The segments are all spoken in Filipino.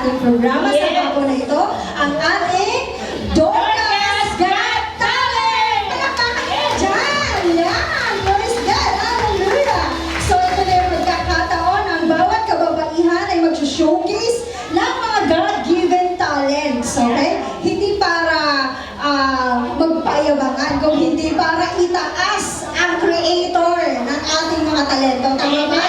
ating programa sa hapon na ito, ang ating Dorcas Got Talent! Palakpakan kayo dyan! Yan! Praise God! Hallelujah! So ito na yung magkakataon, ang bawat kababaihan ay mag-showcase ng mga God-given talents, okay? Hindi para magpayabangan, kung hindi para itaas ang creator ng ating mga talento. Tama ba?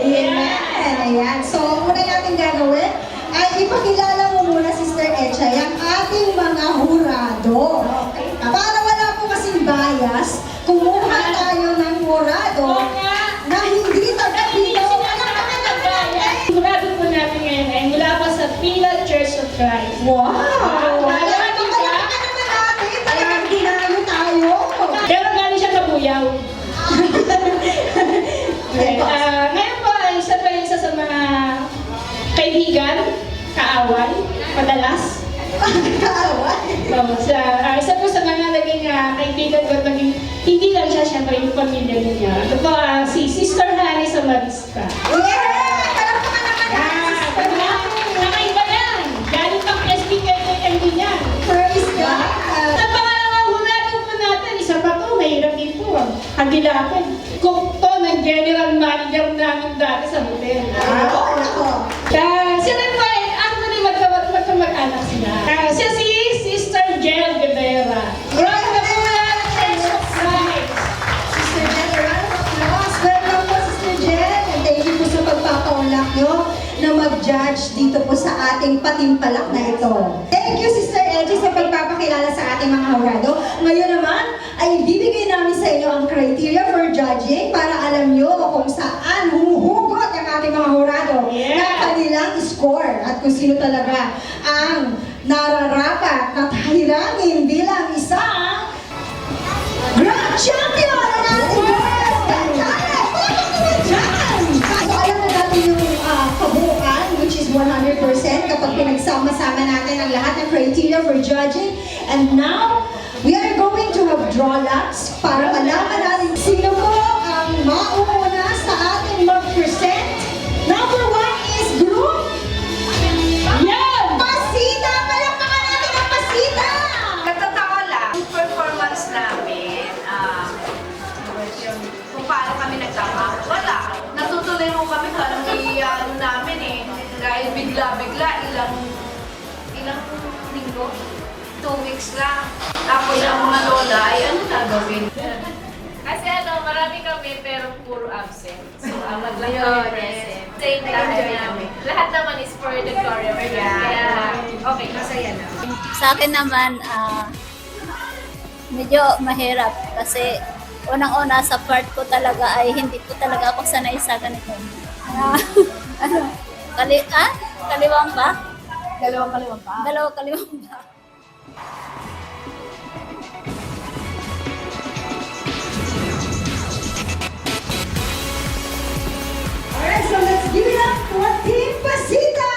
Amen! Ayan. So, muna natin gagawin ay ipakilala mo muna, Sister Echa, yung ating mga hurado. Para wala po kasing bias, kumuha tayo ng hurado na hindi taga-dito. Hurado po natin ngayon ay mula pa sa Pilar Church of Christ. Wow! Pero galing siya Kabuyaw. Okay. Ngayon po, isa sa mga kaibigan, kaaway, madalas. Isa po sa mga naging kaibigan ko, hindi lang siya, siyempre yung pamilya niya. Ito po, si Sister Hani Samarista. Nakaiba yan! Galing pang SPKMD niya. Praise God! Sa pangalawang hurado po natin, isa pa po, mahirap din po. Hagilapin. Cook to ng general manager namin dati sa hotel. Sila po ay actually magkamag-anak sila. Siya si Sister Jel Guevara. From the Pulan Church of Christ. Sister Jen, a round of applause. Welcome po, Sister Jen. And thank you po sa pagpapaulak nyo na mag-judge dito po sa ating patimpalak na ito. Thank you, Sister Edgy, sa pagpapakilala sa ating mga hurado. Ngayon naman, ay bibigay namin sa inyo ang criteria for judging para alam nyo kung saan humuhugot ang ating mga hurado na kanilang score at kung sino talaga ang nararapat na tahirangin bilang isang Grand Champion ng ating Dorcas Got Talent! Bakit naman dyan? So alam na natin yung kabuuan, which is 100% kapag pinagsama-sama natin ang lahat ng criteria for judging. And now, we are going to have draw lots para malaman natin sino po ang mauuna sa ating mag-present. Number 1 is group Pasita! Palakpakan natin ang Pasita! Katotoo lang, yung performance namin, kung paano kami nagtama, wala. Natutuloy mo kami parang ano namin eh. Dahil bigla-bigla, ilang linggo, 2 weeks lang. Tapos ang mga lola ay ano gagawin? Kasi marami kami pero puro absent. So, maglang kami present. Same time namin. Lahat naman is for the choreography. Kaya, okay, masaya na. Sa akin naman, medyo mahirap kasi unang-una sa part ko talaga ay hindi ko talaga ako sanay sa ganito. Kaliwang ba? Dalawang kaliwang pa. Dalawang kaliwang ba? Alright, so let's give it up for Team Pasita!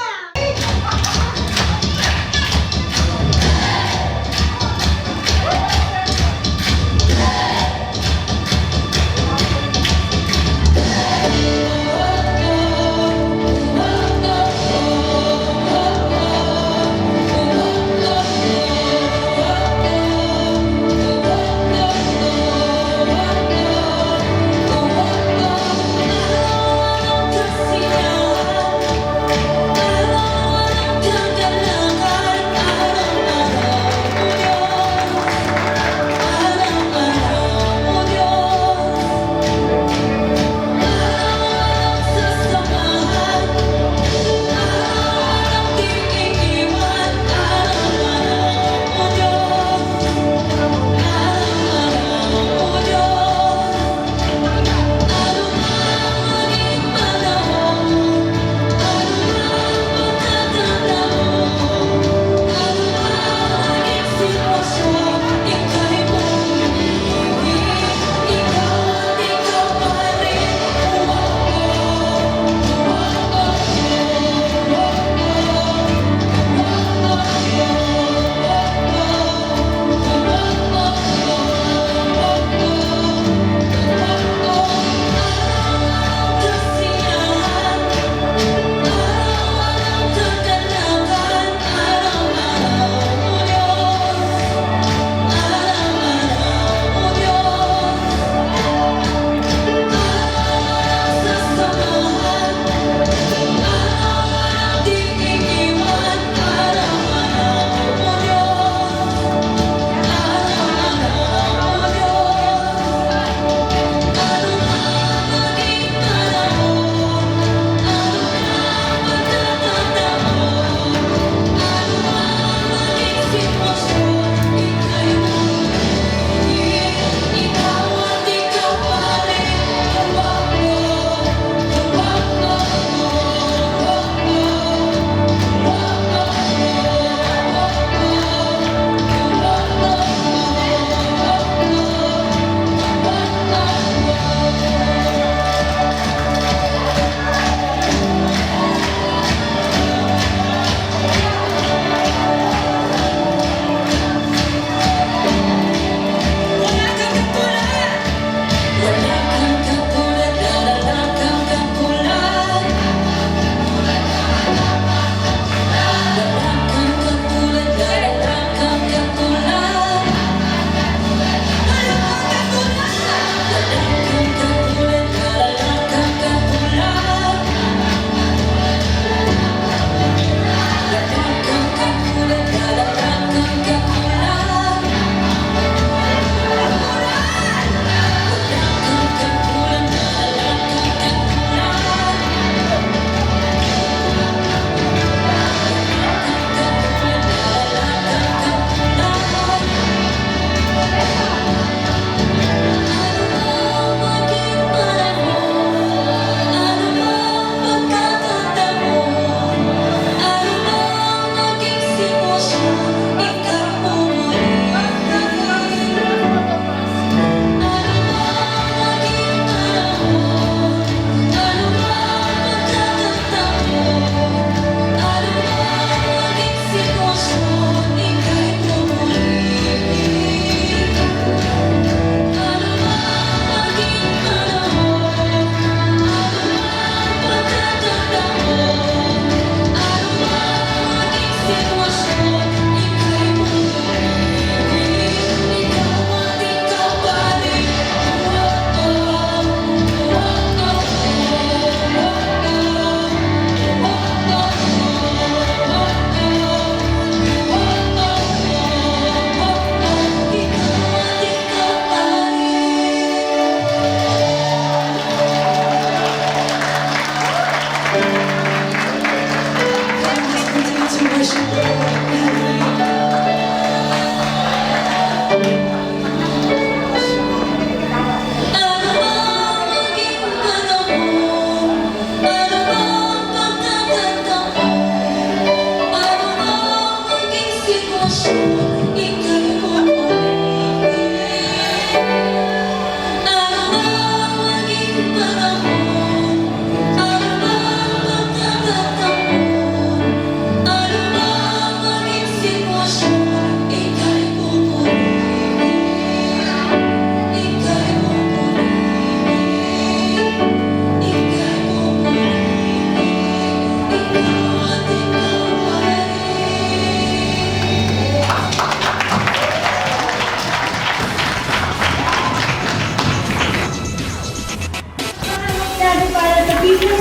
Natin para sa video.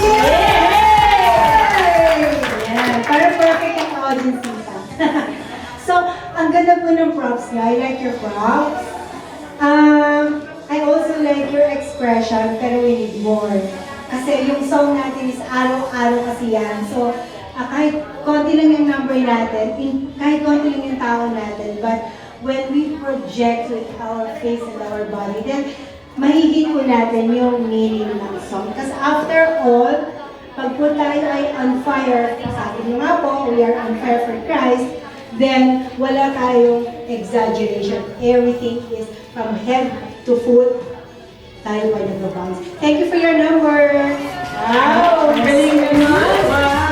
Yan, para perfect ang audience nita. So, ang ganda po ng props niya. I like your props. I also like your expression, pero we need more. Kasi yung song natin is araw-araw kasi yan. So, kahit konti lang yung number natin, kahit konti lang yung tao natin, but when we project with our face and our body, then mahihit po natin yung meaning ng song. Kasi after all, pag po tayo ay on fire, sabi niyo nga po, we are on fire for Christ, then wala tayong exaggeration. Everything is from head to foot, tayo pa nag-bounce. Thank you for your number. Wow! Galing naman! Wow!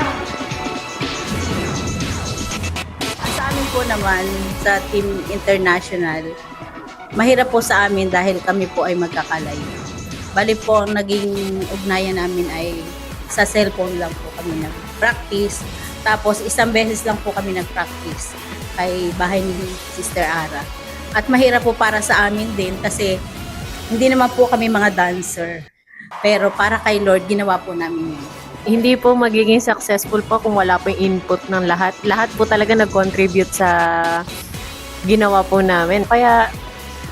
Sa amin po naman, sa Team International, mahirap po sa amin dahil kami po ay magkakalayo. Bali po, ang naging ugnayan namin ay sa cellphone lang po kami nag-practice. Tapos isang beses lang po kami nag-practice kay bahay ni Sister Ara. At mahirap po para sa amin din kasi hindi naman po kami mga dancer. Pero para kay Lord, ginawa po namin yun. Hindi po magiging successful po kung wala po yung input ng lahat. Lahat po talaga nag-contribute sa ginawa po namin. Kaya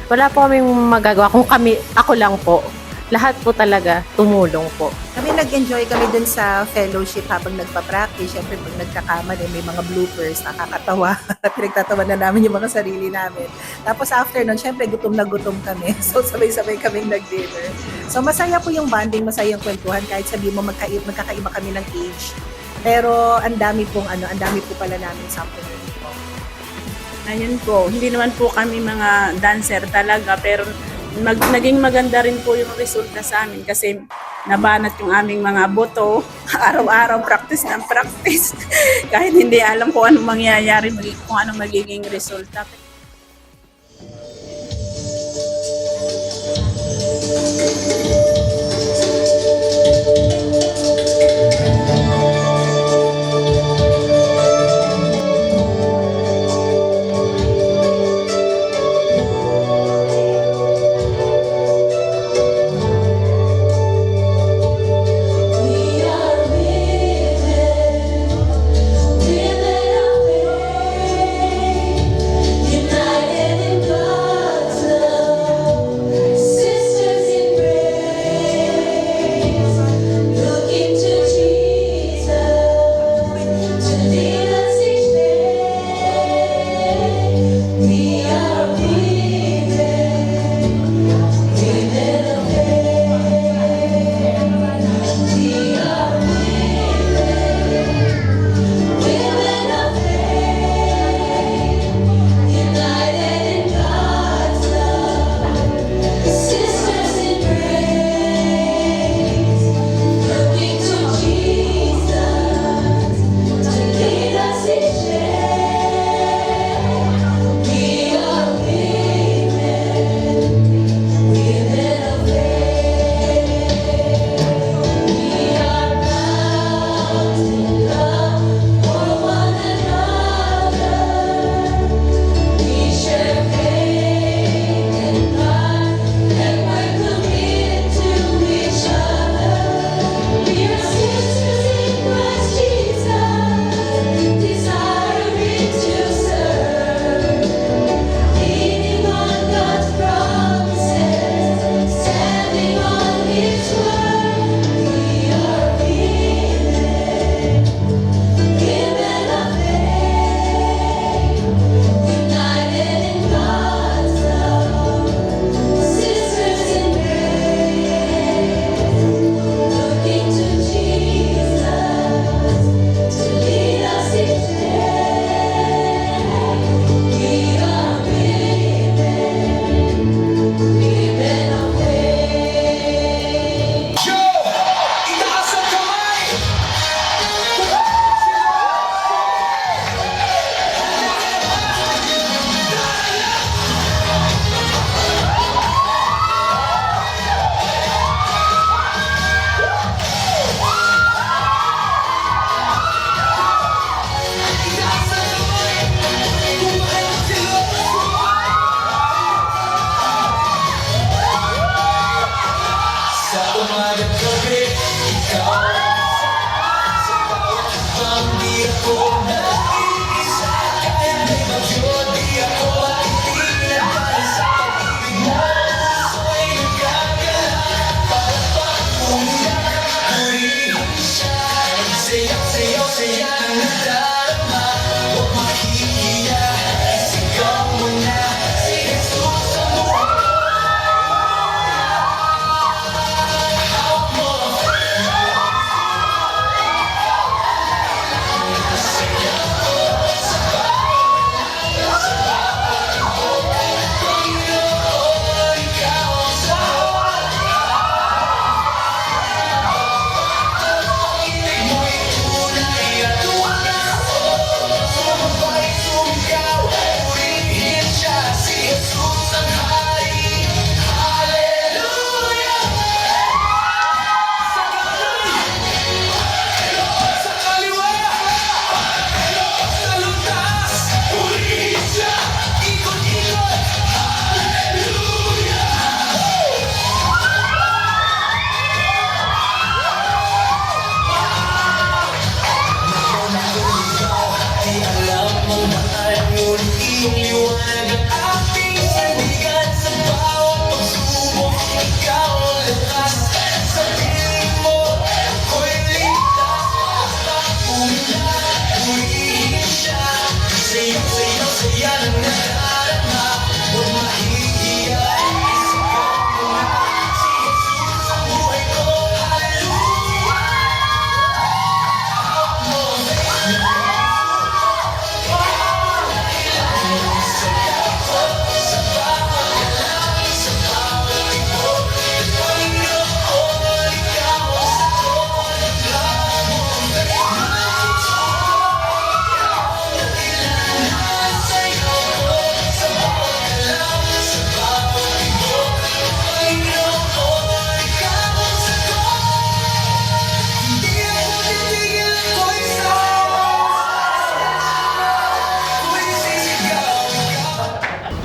wala po kaming magagawa kung ako lang po. Lahat po talaga tumulong po. Kami nag-enjoy kami dun sa fellowship habang nagpa-practice. Siyempre, pag nagkakamali, may mga bloopers, nakakatawa. Pinagtatawa na namin yung mga sarili namin. Tapos after nun, siyempre, gutom na gutom kami. So, sabay-sabay kaming nag-dinner. So, masaya po yung bonding, masaya yung kwentuhan. Kahit sabihin mo, magkakaiba kami ng age. Pero, ang dami po pala namin sample nito. Ayun po, hindi naman po kami mga dancer talaga, pero naging maganda rin po yung resulta sa amin kasi nabanat yung aming mga boto. Araw-araw practice ng practice. Kahit hindi alam kung anong mangyayari, kung anong magiging resulta. In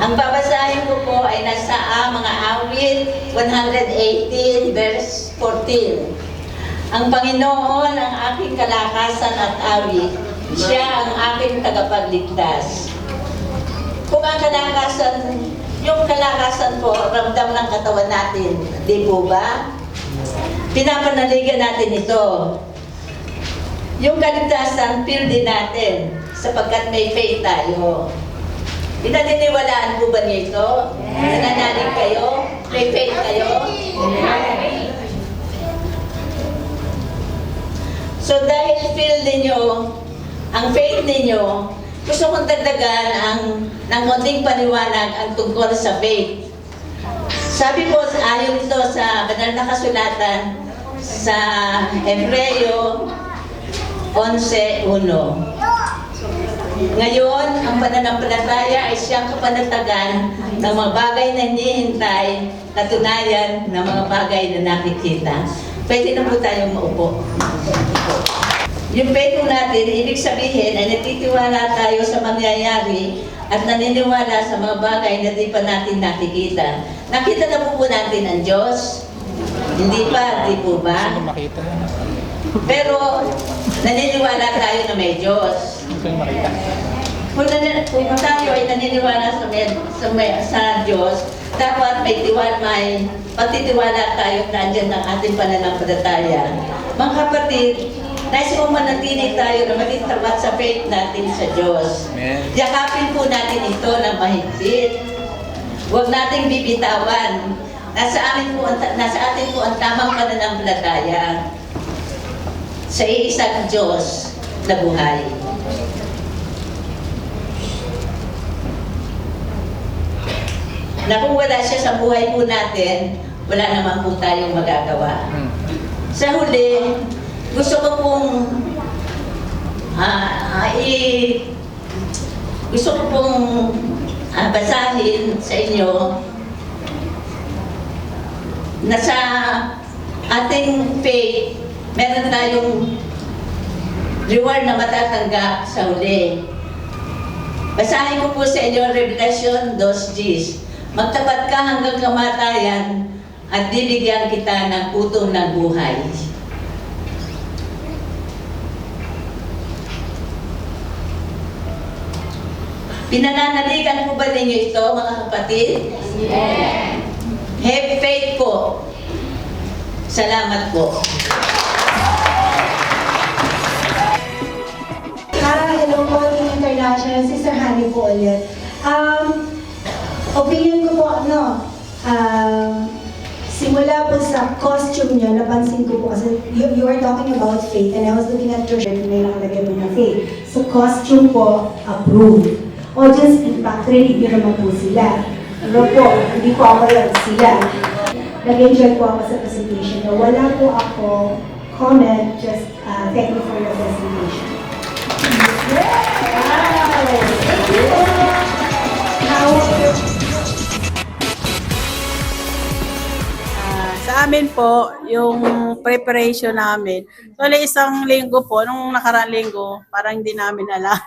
Ang babasahin ko po ay nasa mga awit 118 verse 14. Ang Panginoon ang aking kalakasan at awit, siya ang aking tagapagligtas. Kung ang kalakasan, yung kalakasan po, ramdam ng katawan natin, di po ba? Pinapanaligan natin ito. Yung kaligtasan, feel din natin, sapagkat may faith tayo. Pinaniniwalaan po ba niyo ito? Nananalig kayo? May faith kayo? So dahil feel ninyo, ang faith ninyo, gusto kong dagdagan ng konting paniwanag ang tungkol sa faith. Sabi po, ayon ito sa banal na kasulatan sa Hebreo 11:1. Ngayon, ang pananampalataya ay siyang kapanatagan ng mga bagay na hinihintay, katunayan ng mga bagay na nakikita. Pwede na po tayong maupo. Yung faith po natin, ibig sabihin ay natitiwala tayo sa mangyayari at naniniwala sa mga bagay na di pa natin nakikita. Nakita na po natin ang Diyos? Hindi pa, di po ba? Pero naniniwala tayo na may Diyos. Kung tayo ay naniniwala sa Diyos, dapat may pagtitiwala tayo nandiyan ng ating pananampalataya. Mga kapatid, nais kong manatili tayo na maging tapat sa faith natin sa Diyos. Yakapin po natin ito ng mahigpit. Huwag nating bibitawan. Nasa atin po ang tamang pananampalataya sa iisang Diyos na buhay. Na kung wala siya sa buhay po natin, wala naman po tayong magagawa. Sa huli, gusto ko pong basahin sa inyo na sa ating faith, meron tayong reward na matatanggap sa huli. Basahin ko po sa inyo Revelation 2:10. Magtapat ka hanggang kamatayan at bibigyan kita ng putong ng buhay. Pinananaligan po ba ninyo ito, mga kapatid? Yes. Have faith po. Salamat po. Hello po, Team International. Sister Honey po ulit. Opinion ko po, simula po sa costume niya, napansin ko po kasi you were talking about faith and I was looking at your shirt, may nakalagay mo na faith. So costume po, approved. Audience impact, rinig niyo naman po sila. Ano po, hindi po ako lang sila. Nag-enjoy po ako sa presentation niyo. Wala po ako comment, just thank you for your presentation. Sa amin po, yung preparation namin, so isang linggo po, nung nakaraang linggo, parang hindi namin alam.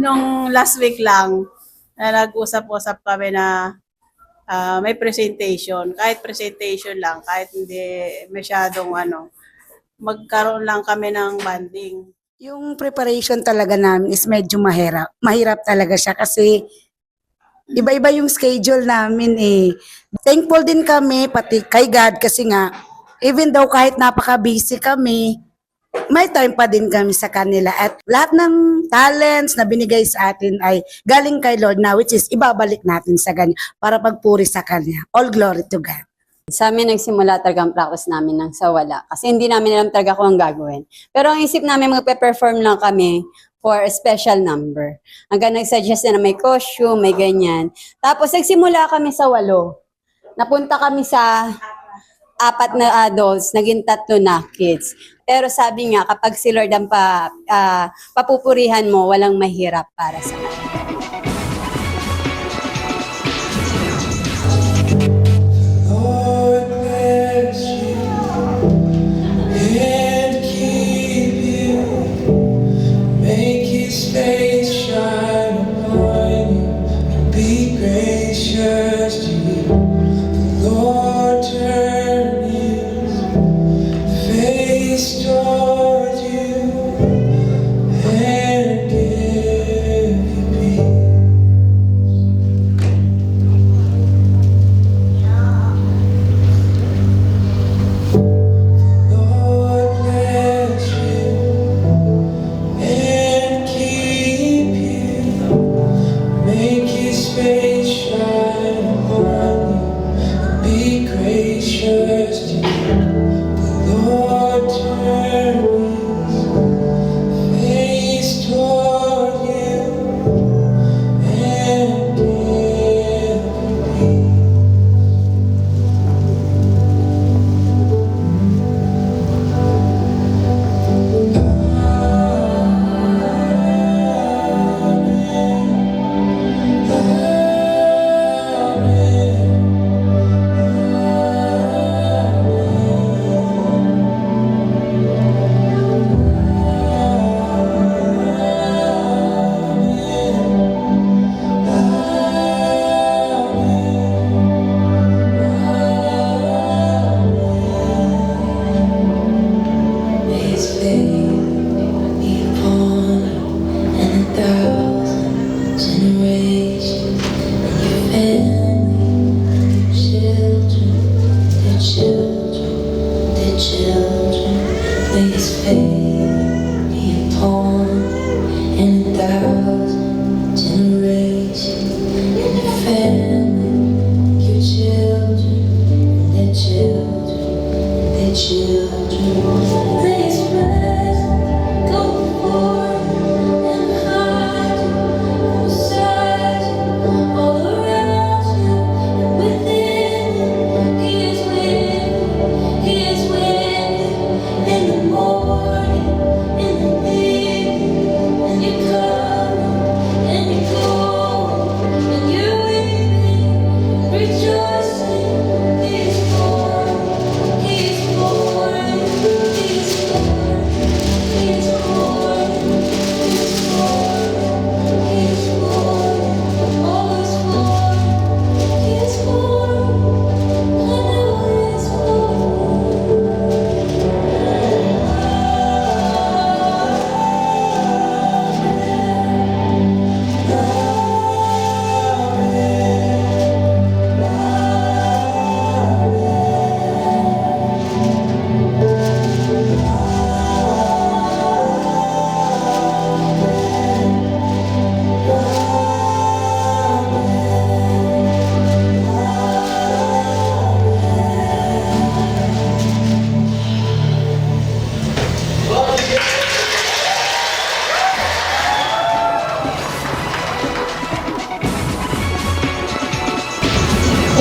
Nung last week lang, nag-usap-usap kami na may presentation. Kahit presentation lang, kahit hindi masyadong magkaroon lang kami ng banding. Yung preparation talaga namin is medyo mahirap. Mahirap talaga siya kasi iba-iba yung schedule namin eh. Thankful din kami, pati kay God, kasi nga, even though kahit napaka-busy kami, may time pa din kami sa kanila. At lahat ng talents na binigay sa atin ay galing kay Lord na, which is ibabalik natin sa Kanya para pagpuri sa Kanya. All glory to God. Sa amin nagsimula talaga ang practice namin ng sa wala. Kasi hindi namin alam talaga kung ang gagawin. Pero ang isip namin, magpe-perform lang kami for a special number. Hanggang nag-suggest na may costume, may ganyan. Tapos nagsimula kami sa 8. Napunta kami sa 4 na adults, naging 3 na kids. Pero sabi nga, kapag si Lord ang papupurihan mo, walang mahirap para sa kanya.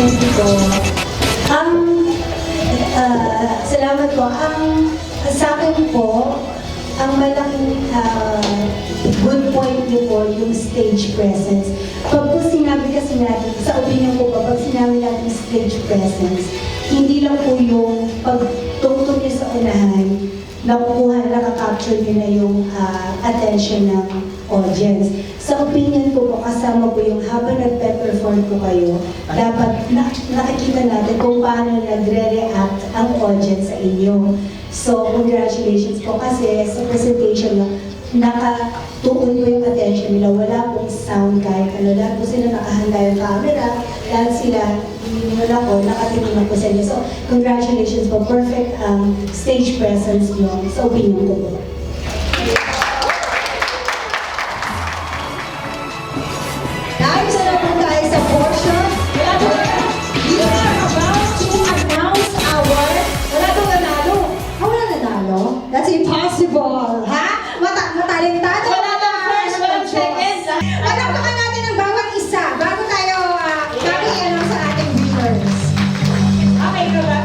Thank you po. Salamat po. Sa akin po, ang malaking good point niyo po, yung stage presence. Pag po sinabi kasi natin, sa opinion ko po, pag sinabi natin stage presence, hindi lang po yung pagtungtong niyo sa unahan, nakaka-capture niyo na yung attention ng audience. Sa opinion ko po, kasama po yung habang nagpe-perform po kayo, dapat nakikita natin kung paano nagre-react ang audience sa inyo. So, congratulations po kasi sa presentation nyo, nakatuon po yung attention nila. Wala pong sound kahit ano. Lahat po sila nakahanda yung camera. Lahat sila, hindi ako, nakatingin ako sa inyo. So, congratulations po. Perfect stage presence nyo. Sa opinion ko po. Ayos na po tayo sa portion. We are about to announce our... Wala itong nanalo. Wala nanalo? That's impossible. Ha? Matalentado. Wala ng first, walang second. Palakpakan natin ang bawat isa bago tayo i-announce sa ating viewers. Okay ka ba?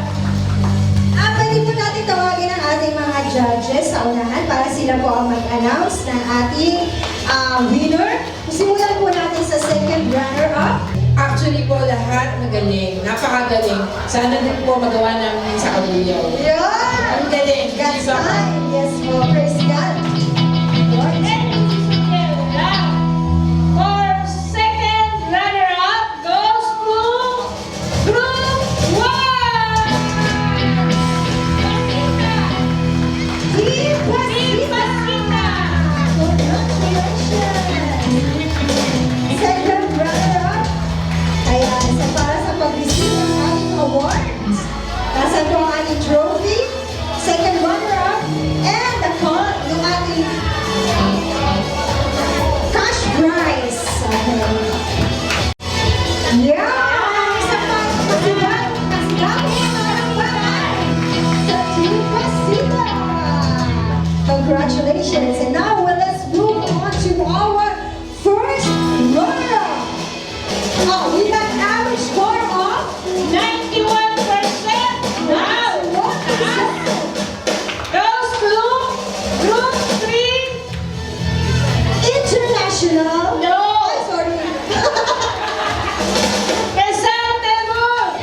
Pwede po natin tawagin ang ating mga judges sa unahan para sila po ang mag-announce ng ating winner. Simulan po natin sa second runner-up. Actually po, lahat magaling. Napakagaling. Sana din po magawa namin sa Kabuyaw. Yan! Ang galing. God's time. Yes po. Praise God. Lord. For second runner-up goes to Group 1! Team Pasita! Congratulations! Second runner-up. Kaya para sa pag-receive ng ating awards. Nasa ito ang ating trophy. Second runner-up. And yung ating cash prize. Okay. Yeah! Isa pa pasibat. Dami ang harapan sa Team Pasita. Congratulations. And now let's move on to our first runner-up. We got average score of 91%! Wow! Goes to Group 3! International. No! Ay, sorry. Quezon Temur!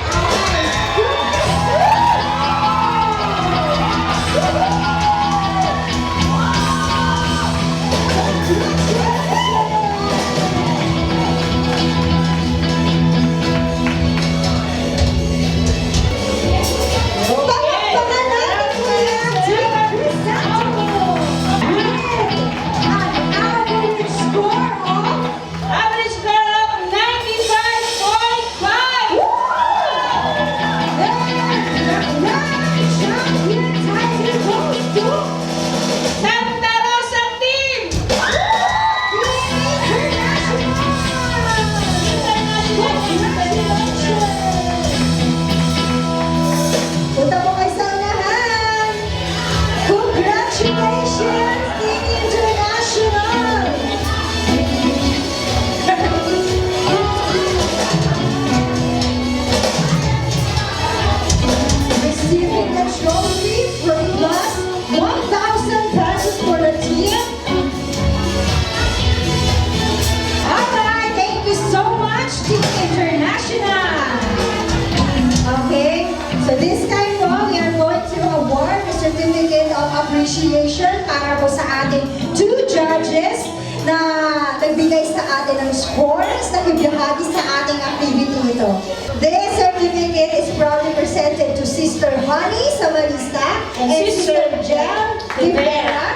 Palakpakan natin kuya Team Crisanto with an average score of Average score of 95.5! champion title goes to Santa Rosa Team! Punta po kayo sa unahan. Congratulations, Team International! Receiving the trophy for plus 1,000 pesos for the team. Alright, thank you so much, Team International! Okay, so this time po, we are going to award the certificate of appreciation para po sa ating 2 judges na nagbigay sa atin ng scores na ibahagi sa ating activity ito. This certificate is proudly presented to Sister Honey Samarista and Sister Jem Rivera